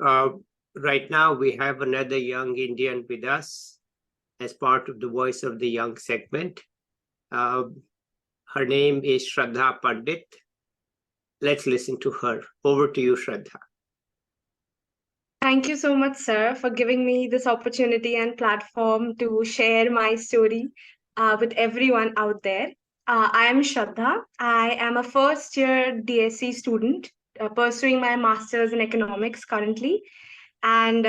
Uh, right now, we have another young Indian with us as part of the Voice of the Young segment. Uh, her name is Shraddha Pandit. Let's listen to her. Over to you, Shraddha. Thank you so much, sir, for giving me this opportunity and platform to share my story with everyone out there. I am Shraddha. I am a first year DSC student pursuing my master's in economics currently. And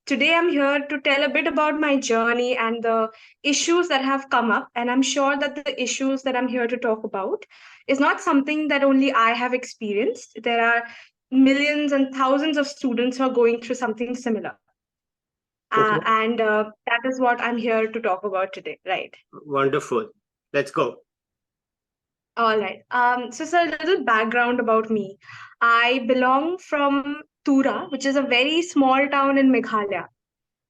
today I'm here to tell a bit about my journey and the issues that have come up. And I'm sure that the issues that I'm here to talk about is not something that only I have experienced. There are millions and thousands of students who are going through something similar. Okay. And that is what I'm here to talk about today, right? Wonderful. Let's go. All right. So, a little background about me. I belong from Tura, which is a very small town in Meghalaya.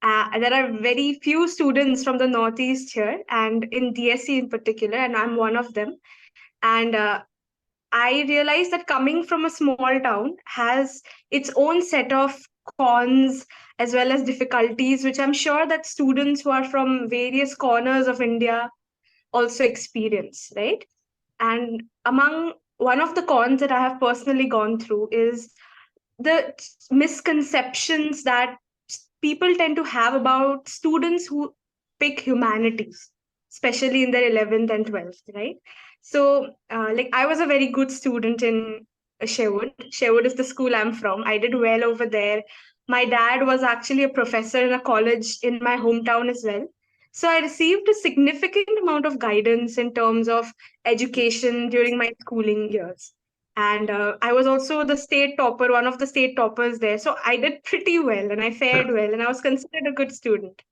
There are very few students from the Northeast here, and in DSC in particular, and I'm one of them. And I realized that coming from a small town has its own set of cons as well as difficulties, which I'm sure that students who are from various corners of India also experience, right? And among one of the cons that I have personally gone through is the misconceptions that people tend to have about students who pick humanities, especially in their 11th and 12th, right? So, like, I was a very good student in Sherwood. Sherwood is the school I'm from. I did well over there. My dad was actually a professor in a college in my hometown as well. So, I received a significant amount of guidance in terms of education during my schooling years. And I was also the state topper, one of the state toppers there. So I did pretty well and I fared well and I was considered a good student.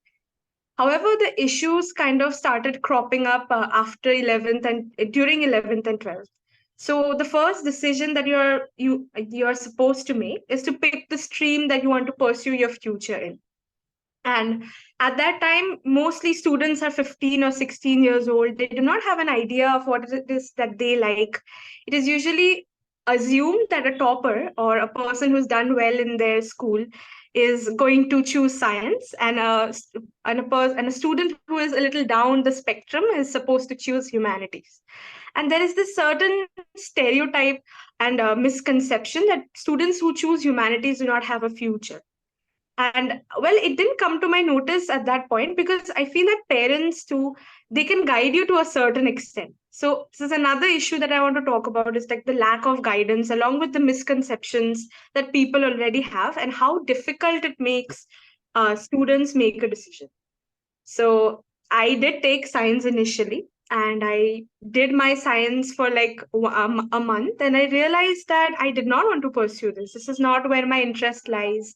However, the issues kind of started cropping up after 11th and during 11th and 12th. So the first decision that you're supposed to make is to pick the stream that you want to pursue your future in. And at that time, mostly students are 15 or 16 years old. They do not have an idea of what it is that they like. It is usually assumed that a topper or a person who's done well in their school is going to choose science, and a student who is a little down the spectrum is supposed to choose humanities. And there is this certain stereotype and misconception that students who choose humanities do not have a future. And well, it didn't come to my notice at that point because I feel that parents too, they can guide you to a certain extent. So this is another issue that I want to talk about, is like the lack of guidance along with the misconceptions that people already have and how difficult it makes students make a decision. So I did take science initially, and I did my science for like a month, and I realized that I did not want to pursue this. This is not where my interest lies.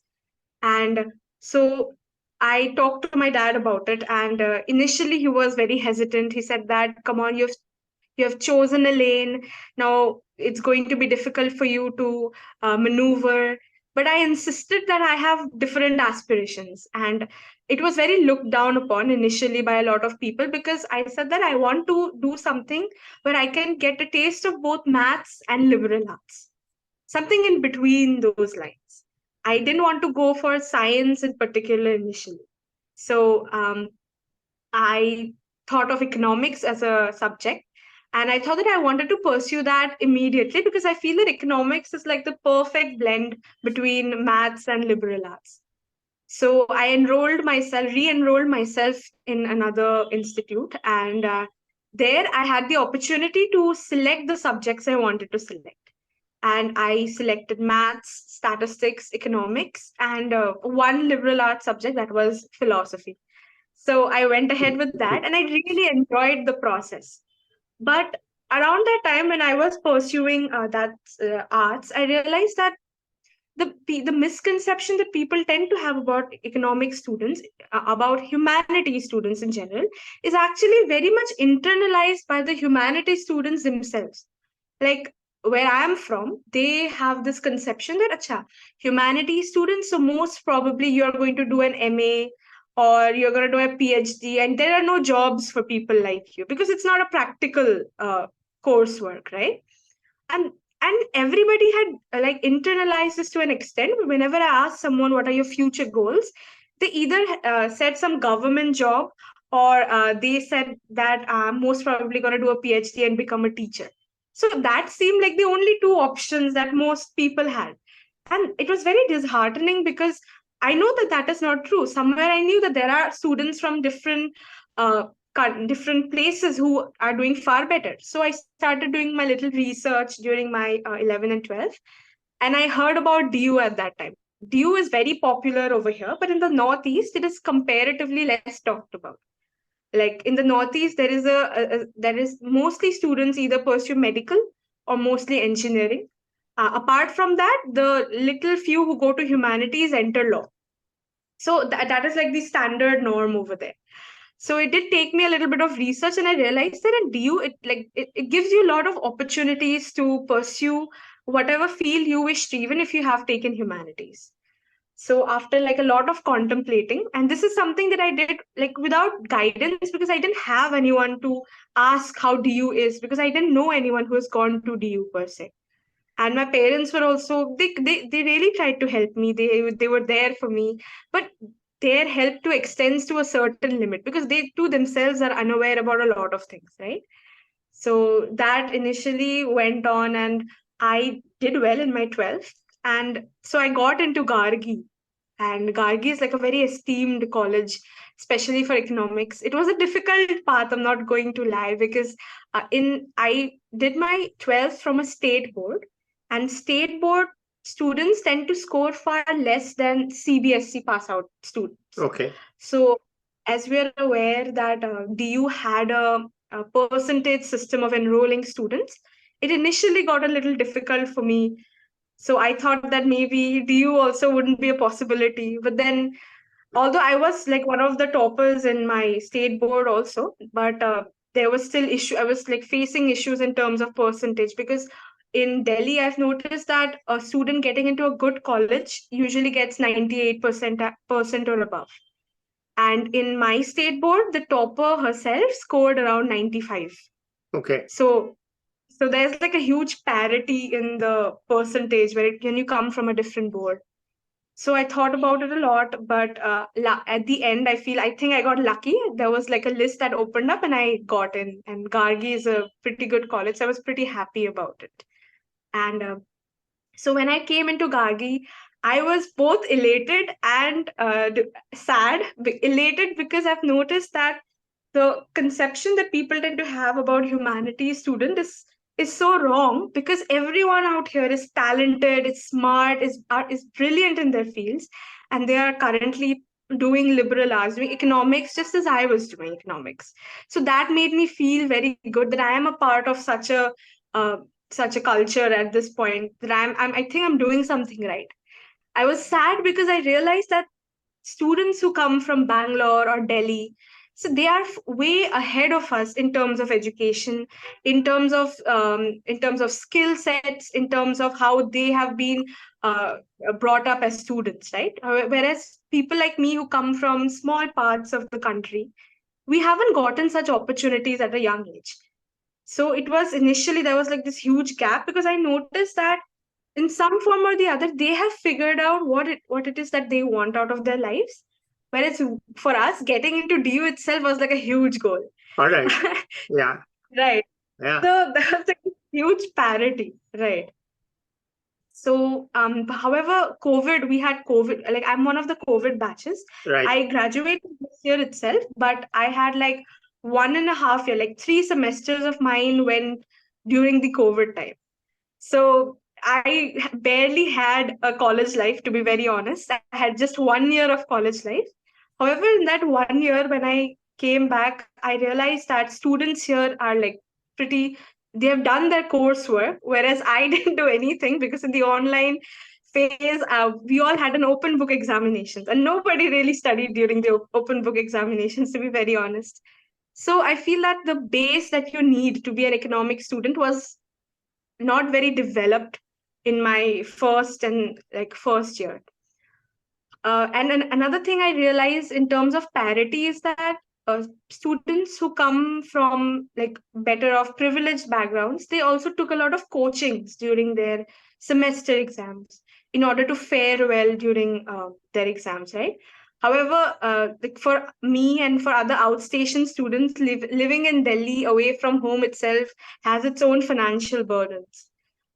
And so I talked to my dad about it, and initially he was very hesitant. He said that, "Come on, you have chosen a lane. Now it's going to be difficult for you to maneuver." But I insisted that I have different aspirations, and it was very looked down upon initially by a lot of people because I said that I want to do something where I can get a taste of both maths and liberal arts, something in between those lines. I didn't want to go for science in particular initially. So I thought of economics as a subject. And I thought that I wanted to pursue that immediately because I feel that economics is like the perfect blend between maths and liberal arts. So I re-enrolled myself in another institute, and there I had the opportunity to select the subjects I wanted to select. And I selected maths, statistics, economics, and one liberal arts subject that was philosophy. So I went ahead with that, and I really enjoyed the process. But around that time, when I was pursuing that arts, I realized that the misconception that people tend to have about economic students, about humanities students in general, is actually very much internalized by the humanities students themselves. Like where I am from, they have this conception that acha, humanities students, so most probably you're going to do an MA or you're going to do a PhD, and there are no jobs for people like you because it's not a practical coursework, right? And And everybody had like internalized this to an extent. Whenever I asked someone what are your future goals, they either said some government job, or they said that I'm most probably going to do a PhD and become a teacher. So that seemed like the only two options that most people had. And it was very disheartening, because I know that that is not true. Somewhere I knew that there are students from uh, different places who are doing far better. So I started doing my little research during my 11 and 12, and I heard about DU at that time. DU is very popular over here, but in the Northeast, it is comparatively less talked about. Like in the Northeast, there is mostly students either pursue medical or mostly engineering. Apart from that, the little few who go to humanities enter law. So that is like the standard norm over there. So it did take me a little bit of research, and I realized that in DU, it gives you a lot of opportunities to pursue whatever field you wish to, even if you have taken humanities. So after like a lot of contemplating, and this is something that I did like without guidance, because I didn't have anyone to ask how DU is, because I didn't know anyone who has gone to DU per se. And my parents were also, they really tried to help me. They were there for me, but their help to extends to a certain limit, because they too themselves are unaware about a lot of things, right? So that initially went on, and I did well in my 12th. And so I got into Gargi, and Gargi is like a very esteemed college, especially for economics. It was a difficult path, I'm not going to lie, because in I did my 12th from a state board, and state board students tend to score far less than CBSE pass out students. Okay. So, as we are aware that DU had a percentage system of enrolling students, it initially got a little difficult for me. So I thought that maybe DU also wouldn't be a possibility. But then, although I was like one of the toppers in my state board also, but there was still issue. I was like facing issues in terms of percentage, because in Delhi, I've noticed that a student getting into a good college usually gets 98% or above. And in my state board, the topper herself scored around 95. Okay. So there's like a huge parity in the percentage when you come from a different board. So I thought about it a lot, but at the end, I think I got lucky. There was like a list that opened up, and I got in. And Gargi is a pretty good college, so I was pretty happy about it. And so when I came into Gargi, I was both elated and sad. Elated because I've noticed that the conception that people tend to have about humanities student is so wrong, because everyone out here is talented, is smart, is brilliant in their fields, and they are currently doing liberal arts, doing economics, just as I was doing economics. So that made me feel very good that I am a part of uh, such a culture at this point, that I think I'm doing something right. I was sad because I realized that students who come from Bangalore or Delhi, so they are way ahead of us in terms of education, in terms of skill sets, in terms of how they have been uh, brought up as students, right? Whereas people like me who come from small parts of the country, we haven't gotten such opportunities at a young age. So it was initially there was like this huge gap, because I noticed that in some form or the other they have figured out what it is that they want out of their lives, whereas for us getting into DU itself was like a huge goal. All right. Yeah. Right. Yeah. So there was like a huge parity, right? So however, we had COVID, like I'm one of the COVID batches. Right. I graduated this year itself, but I had like 1.5 year, like 3 semesters of mine went during the COVID time. So I barely had a college life, to be very honest. I had just 1 year of college life. However, in that 1 year, when I came back, I realized that students here are like they have done their coursework, whereas I didn't do anything, because in the online phase, we all had an open book examinations, and nobody really studied during the open book examinations, to be very honest. So I feel that the base that you need to be an economic student was not very developed in my first year. And another thing I realized in terms of parity is that students who come from like better off privileged backgrounds, they also took a lot of coachings during their semester exams in order to fare well during their exams, right? However, like for me and for other outstation students, living in Delhi away from home itself has its own financial burdens.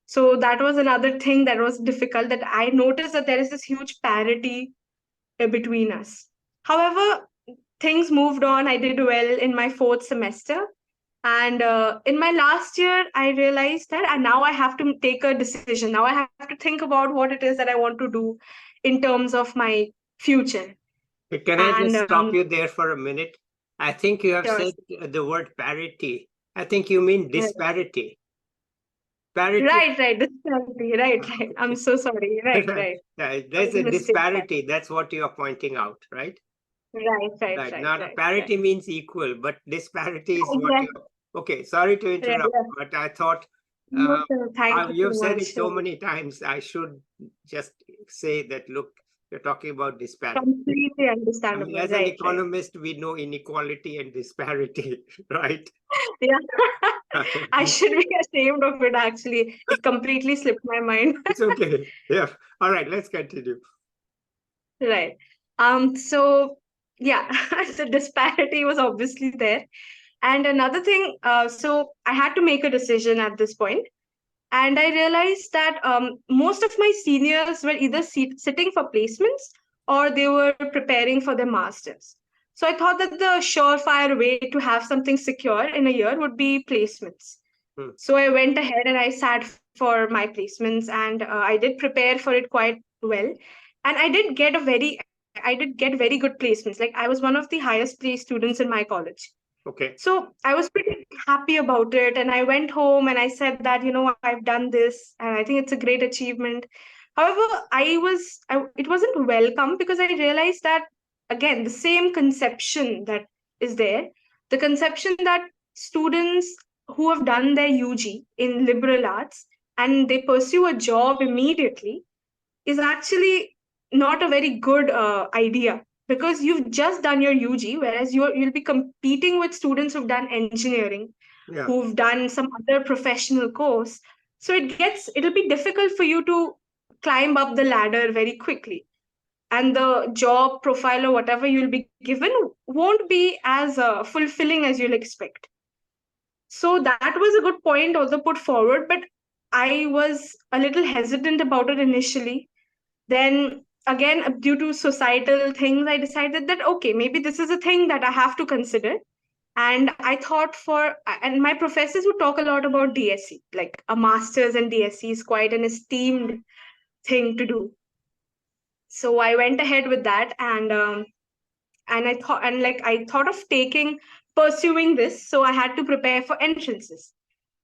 So that was another thing that was difficult, that I noticed that there is this huge parity between us. However, things moved on. I did well in my fourth semester. And in my last year, I realized that and now I have to take a decision. Now I have to think about what it is that I want to do in terms of my future. Can I And just stop you there for a minute? I think you have sure. said the word parity. I think you mean Right, disparity. Parity. right. Disparity. Right. I'm Okay. so sorry. Right. I There's made a a mistake there. disparity. That's what you are pointing out, right? Right. Not Right. parity means equal, but disparity is what Yes, you. Okay. Sorry to interrupt, yes. but I thought No, sir. Thank you you've so said much. it so many times. I should just say that. Look, you're talking about disparity. Completely I mean, understandable. as an Right. economist, we know inequality and disparity, right? Yeah. I should be ashamed of it, actually. It completely slipped my mind. It's okay. Yeah. All right. Let's continue. Right. So yeah, the disparity was obviously there. And another thing, so I had to make a decision at this point. And I realized that most of my seniors were either sitting for placements or they were preparing for their masters. So I thought that the surefire way to have something secure in a year would be placements. Hmm. So I went ahead and I sat for my placements, and I did prepare for it quite well. And I did get very good placements. Like I was one of the highest placed students in my college. Okay. So I was pretty happy about it. And I went home and I said that, I've done this and I think it's a great achievement. However, it wasn't welcome because I realized that, again, the same conception that is there, the conception that students who have done their UG in liberal arts and they pursue a job immediately is actually not a very good idea, because you've just done your UG, whereas you'll be competing with students who've done engineering, Yeah. who've done some other professional course. So it'll be difficult for you to climb up the ladder very quickly, and the job profile or whatever you'll be given won't be as fulfilling as you'll expect. So that was a good point also put forward, but I was a little hesitant about it initially. Then again, due to societal things, I decided that okay, maybe this is a thing that I have to consider. And I thought and my professors would talk a lot about DSC, like a master's in DSC is quite an esteemed thing to do. So I went ahead with that, and I thought of pursuing this. So I had to prepare for entrances.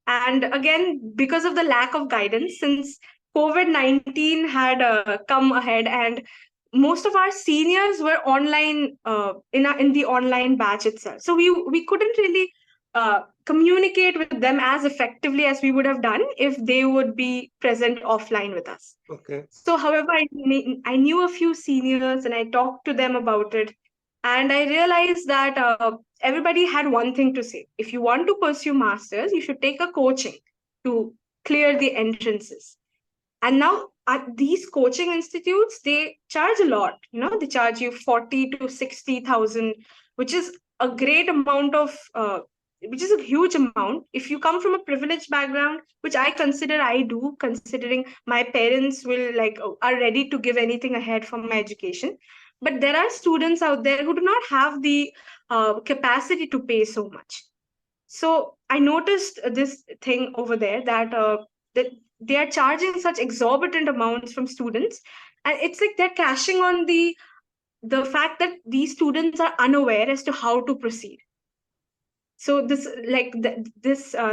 And again, because of the lack of guidance, since COVID-19 had come ahead, and most of our seniors were online in the online batch itself. So we couldn't really communicate with them as effectively as we would have done if they would be present offline with us. Okay. So, however, I knew a few seniors and I talked to them about it. And I realized that everybody had one thing to say. If you want to pursue masters, you should take a coaching to clear the entrances. And now at these coaching institutes, they charge a lot. They charge you 40 to 60,000, which is a great amount of which is a huge amount. If you come from a privileged background, which I consider I do, considering my parents will are ready to give anything ahead for my education. But there are students out there who do not have the capacity to pay so much. So I noticed this thing over there, that they are charging such exorbitant amounts from students, and it's like they're cashing on the fact that these students are unaware as to how to proceed. So this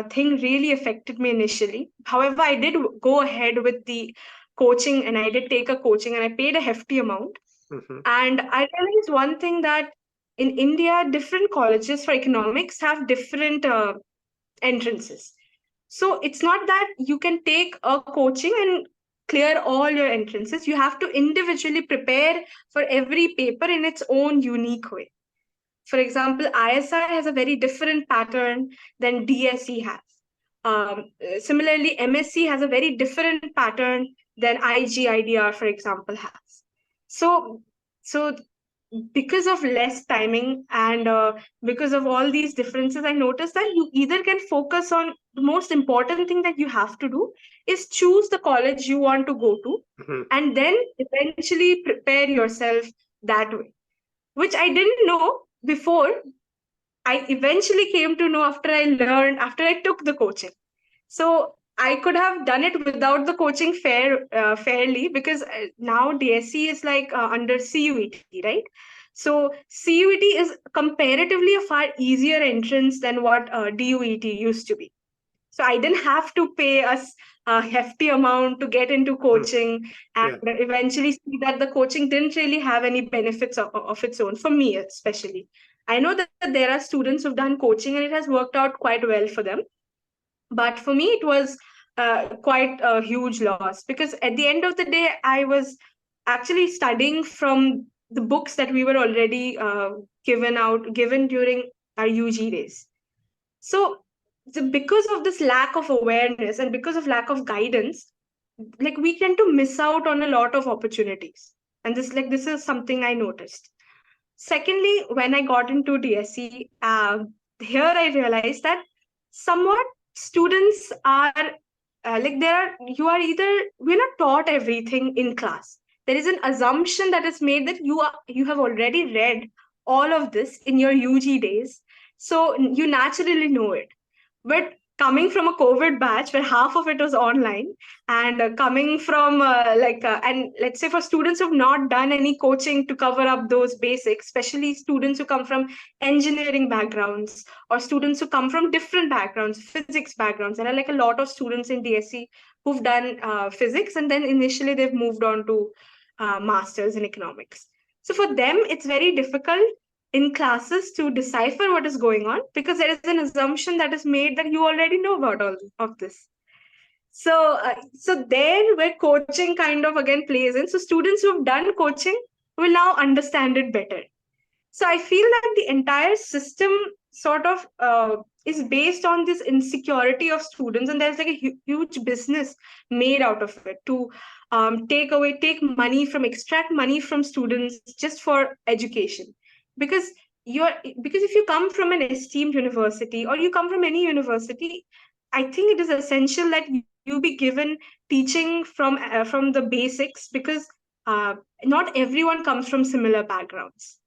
thing really affected me initially. However, I did go ahead with the coaching, and I did take a coaching, and I paid a hefty amount. Hmm. And I realized one thing, that in India, different colleges for economics have different entrances. So it's not that you can take a coaching and clear all your entrances. You have to individually prepare for every paper in its own unique way. For example, ISI has a very different pattern than DSE has. Similarly, MSc has a very different pattern than IGIDR, for example, has. So, so because of less timing and because of all these differences, I noticed that you either can focus on the most important thing that you have to do is choose the college you want to go to, Mhm. and then eventually prepare yourself that way, which I didn't know before. I eventually came to know after I learned, after I took the coaching. So I could have done it without the coaching fairly, because now DSC is like under CUET, right? So CUET is comparatively a far easier entrance than what DUET used to be. So I didn't have to pay us a hefty amount to get into Mhm. coaching, and Yeah. eventually see that the coaching didn't really have any benefits of its own, for me especially. I know that there are students who've done coaching and it has worked out quite well for them, but for me it was quite a huge loss, because at the end of the day I was actually studying from the books that we were already given during our UG days. So, because of this lack of awareness and because of lack of guidance, like we tend to miss out on a lot of opportunities. And this is something I noticed. Secondly, when I got into DSE, here I realized that somewhat students are you are either, we're not taught everything in class. There is an assumption that is made that you have already read all of this in your UG days, so you naturally know it. But coming from a COVID batch where half of it was online, and coming from and let's say for students who've not done any coaching to cover up those basics, especially students who come from engineering backgrounds or students who come from different backgrounds, physics backgrounds. There are like a lot of students in DSC who've done physics, and then initially they've moved on to masters in economics. So for them, it's very difficult in classes to decipher what is going on, because there is an assumption that is made that you already know about all of this. So there where coaching kind of again plays in. So students who have done coaching will now understand it better. So I feel that the entire system sort of is based on this insecurity of students, and there's like a huge business made out of it to take money from, extract money from students just for education. Because because if you come from an esteemed university or you come from any university, I think it is essential that you be given teaching from the basics, because uh, not everyone comes from similar backgrounds.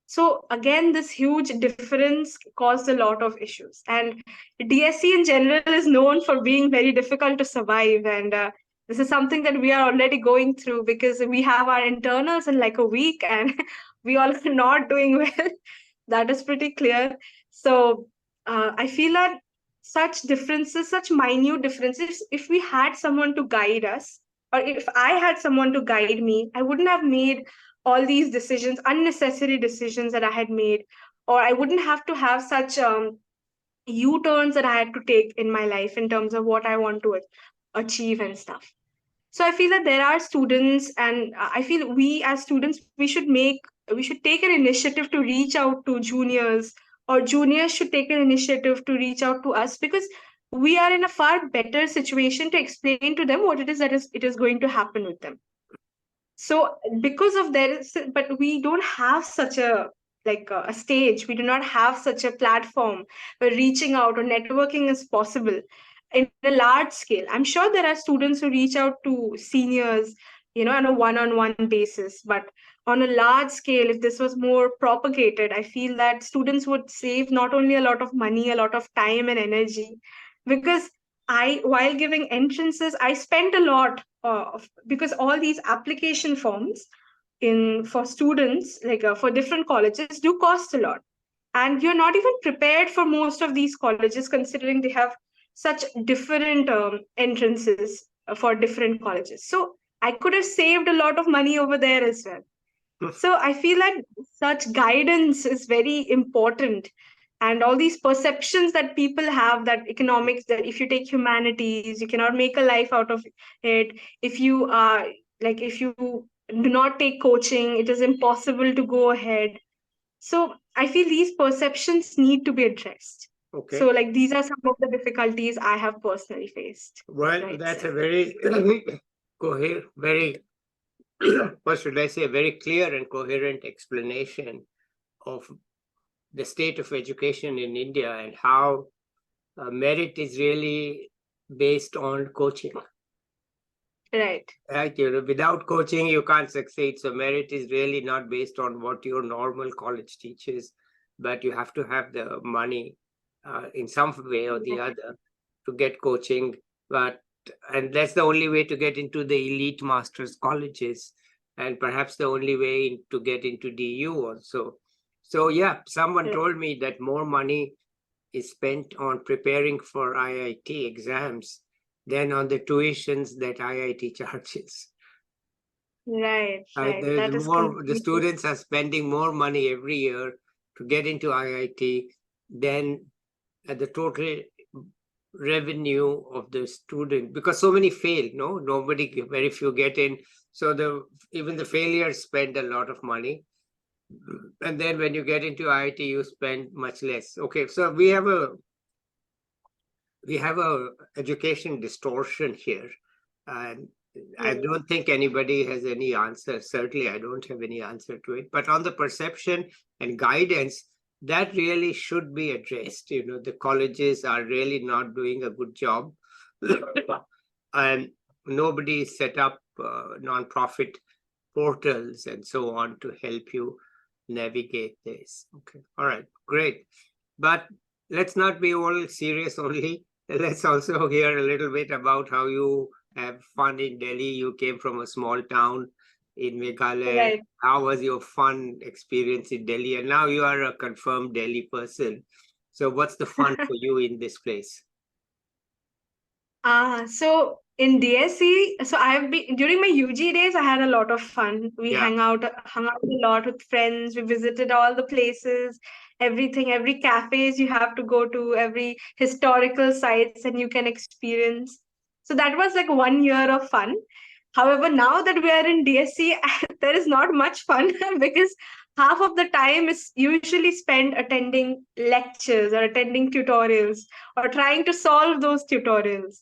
So again, this huge difference caused a lot of issues. And DSC in general is known for being very difficult to survive. And this is something that we are already going through, because we have our internals in like a week and we all are not doing well. That is pretty clear. So I feel that such differences, such minute differences, if we had someone to guide us, or if I had someone to guide me, I wouldn't have made all these decisions, unnecessary decisions that I had made, or I wouldn't have to have such U-turns that I had to take in my life in terms of what I want to achieve and stuff. So I feel that there are students, and I feel we as students, we should take an initiative to reach out to juniors, or juniors should take an initiative to reach out to us, because we are in a far better situation to explain to them what it is going to happen with them. So because of that, but we don't have such a a stage, we do not have such a platform where reaching out or networking is possible in a large scale. I'm sure there are students who reach out to seniors, on a one-on-one basis, but on a large scale, if this was more propagated, I feel that students would save not only a lot of money, a lot of time and energy. Because while giving entrances, I spent a lot because all these application forms in for students, for different colleges, do cost a lot, and you're not even prepared for most of these colleges, considering they have such different entrances for different colleges. So I could have saved a lot of money over there as well. So I feel like such guidance is very important. And all these perceptions that people have, that economics, that if you take humanities, you cannot make a life out of it. If you if you do not take coaching, it is impossible to go ahead. So I feel these perceptions need to be addressed. So, Okay. like, these are some of the difficulties I have personally faced. Well, Right, that's a sir. very coherent, very, what should I say, a very clear and coherent explanation of the state of education in India and how merit is really based on coaching. Right. Right, without coaching, you can't succeed. So merit is really not based on what your normal college teaches, but you have to have the money in some way or the Yeah. other to get coaching. But and that's the only way to get into the elite masters colleges, and perhaps the only way to get into DU also. So yeah, someone Right. told me that more money is spent on preparing for IIT exams than on the tuitions that IIT charges. Right. Right. There's That is more, the completely students are spending more money every year to get into IIT than the total revenue of the student, because so many fail, no, nobody, very few get in. So even the failures spend a lot of money. And then when you get into IIT, you spend much less. Okay, so we have a education distortion here, and I right. don't think anybody has any answer. Certainly I don't have any answer to it, but on the perception and guidance, that really should be addressed. The colleges are really not doing a good job. And nobody set up non-profit portals and so on to help you navigate this. Okay, all right, great. But let's not be all serious only. Let's also hear a little bit about how you have fun in Delhi. You came from a small town in Meghalaya. Right. How was your fun experience in Delhi? And now you are a confirmed Delhi person. So what's the fun for you in this place? So in DSC, so I've been during my UG days, I had a lot of fun. We Yeah, hung out a lot with friends. We visited all the places, everything, every cafes you have to go to, every historical sites and you can experience. So that was like 1 year of fun. However, now that we are in DSC, there is not much fun because half of the time is usually spent attending lectures or attending tutorials or trying to solve those tutorials.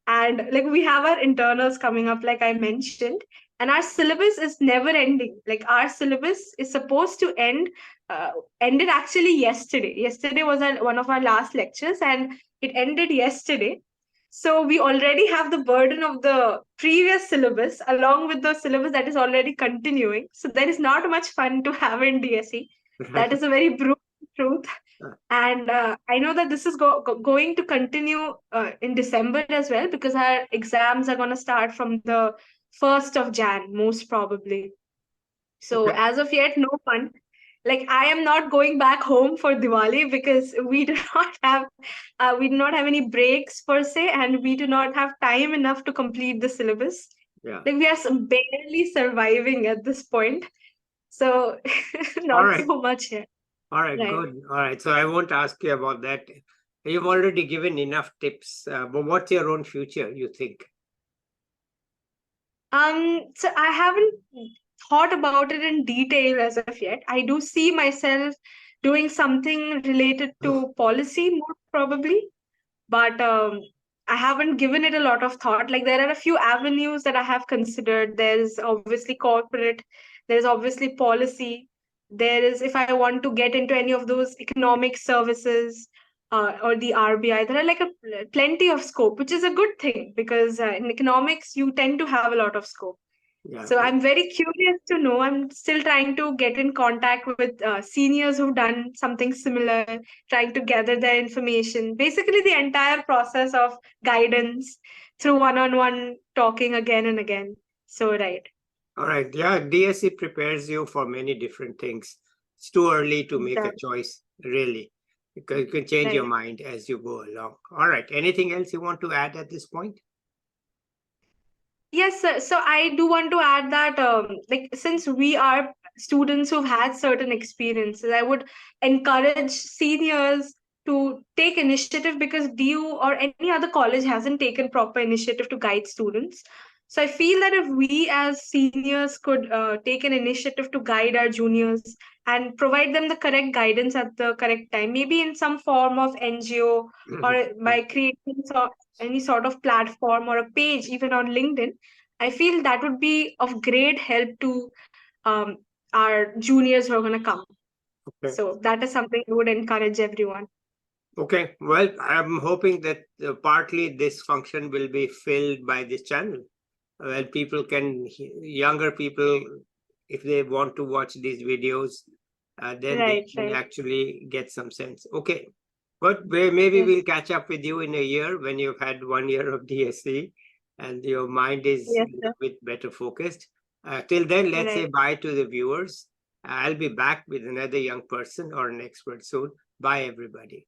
And like we have our internals coming up, like I mentioned, and our syllabus is never ending. Like our syllabus is supposed to uh, ended actually yesterday was one of our last lectures, and it ended yesterday. So we already have the burden of the previous syllabus along with the syllabus that is already continuing, so there is not much fun to have in DSE. That is a very brutal truth. And I know that this is going to continue in December as well, because our exams are going to start from the 1st of Jan, most probably. So okay. as of yet, no fun. Like I am not going back home for Diwali because we do not have any breaks per se, and we do not have time enough to complete the syllabus. Yeah. Like we are barely surviving at this point. So All not right. so much here. All right, Right. good. All right. So I won't ask you about that. You've already given enough tips. But what's your own future, you think? So I haven't thought about it in detail as of yet. I do see myself doing something related to policy, more probably, but I haven't given it a lot of thought. Like there are a few avenues that I have considered. There's obviously corporate, there's obviously policy, there is if I want to get into any of those economic services or the RBI, there are like a plenty of scope, which is a good thing because in economics you tend to have a lot of scope. Yeah. So I'm very curious to know. I'm still trying to get in contact with seniors who've done something similar, trying to gather their information. Basically, the entire process of guidance through one-on-one talking again and again. So, right. All right. Yeah. DSC prepares you for many different things. It's too early to make a Done. choice, really, because you can change your Right. mind as you go along. All right. Anything else you want to add at this point? Yes, sir. So I do want to add that, like, since we are students who've had certain experiences, I would encourage seniors to take initiative because DU or any other college hasn't taken proper initiative to guide students. So I feel that if we as seniors could take an initiative to guide our juniors and provide them the correct guidance at the correct time, maybe in some form of NGO or by creating any sort of platform or a page, even on LinkedIn, I feel that would be of great help to um, our juniors who are going to come. Okay. So that is something I would encourage everyone. Okay. Well, I'm hoping that partly this function will be filled by this channel. Well, people can, younger people, if they want to watch these videos, then they Right, can right. actually get some sense. Okay. But maybe Yes, we'll catch up with you in a year when you've had 1 year of DSC and your mind is yes, a sir. little bit better focused. Till then, let's say Right. bye to the viewers. I'll be back with another young person or an expert soon. Bye, everybody.